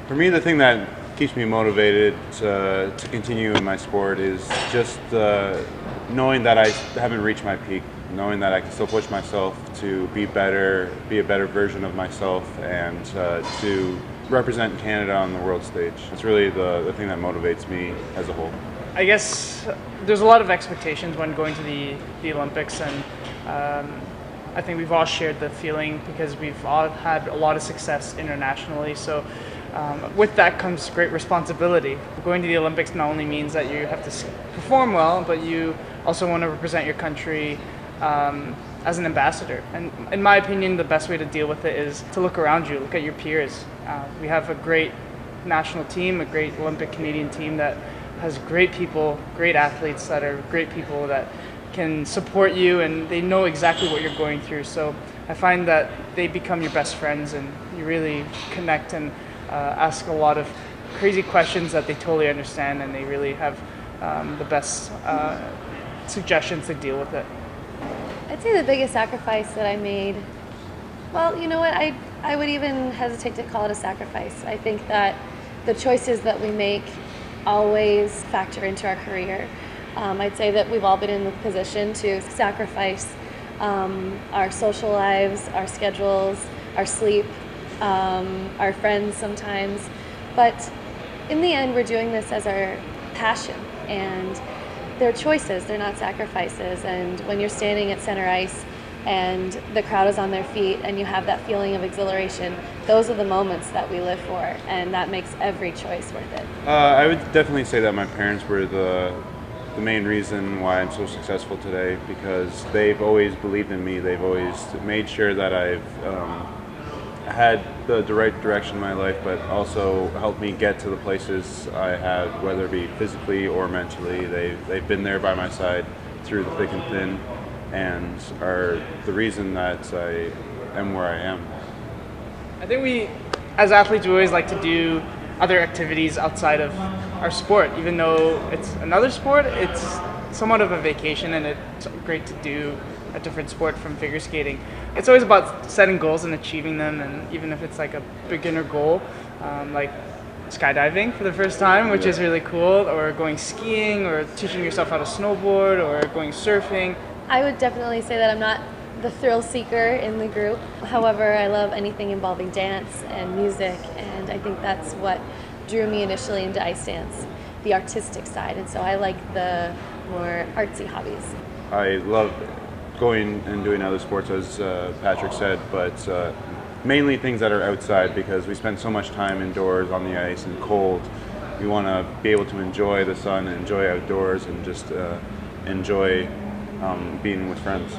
For me, the thing that keeps me motivated to continue in my sport is just knowing that I haven't reached my peak, knowing that I can still push myself to be better, be a better version of myself, and to represent Canada on the world stage. It's really the thing that motivates me as a whole. I guess there's a lot of expectations when going to the Olympics, and I think we've all shared the feeling because we've all had a lot of success internationally. So with that comes great responsibility. Going to the Olympics not only means that you have to perform well, but you also want to represent your country as an ambassador. And in my opinion, the best way to deal with it is to look around you, look at your peers. We have a great national team, a great Olympic Canadian team that has great people, great athletes that are great people that can support you, and they know exactly what you're going through. So I find that they become your best friends, and you really connect and ask a lot of crazy questions that they totally understand, and they really have the best suggestions to deal with it. I'd say the biggest sacrifice that I made, well, you know what, I would even hesitate to call it a sacrifice. I think that the choices that we make always factor into our career. I'd say that we've all been in the position to sacrifice our social lives, our schedules, our sleep, our friends sometimes. But in the end, we're doing this as our passion, and they're choices, they're not sacrifices. And when you're standing at center ice and the crowd is on their feet and you have that feeling of exhilaration, those are the moments that we live for, and that makes every choice worth it. I would definitely say that my parents were the main reason why I'm so successful today, because they've always believed in me. They've always made sure that I've had the right direction in my life, but also helped me get to the places I have, whether it be physically or mentally. They've been there by my side through the thick and thin, and are the reason that I am where I am. I think we, as athletes, we always like to do other activities outside of our sport. Even though it's another sport, it's somewhat of a vacation, and it's great to do a different sport from figure skating. It's always about setting goals and achieving them, and even if it's like a beginner goal, like skydiving for the first time, which is really cool, or going skiing, or teaching yourself how to snowboard, or going surfing. I would definitely say that I'm not the thrill seeker in the group. However, I love anything involving dance and music, and I think that's what drew me initially into ice dance, the artistic side, and so I like the more artsy hobbies. I love going and doing other sports, as Patrick said, but mainly things that are outside, because we spend so much time indoors on the ice and cold. We want to be able to enjoy the sun and enjoy outdoors and just enjoy being with friends.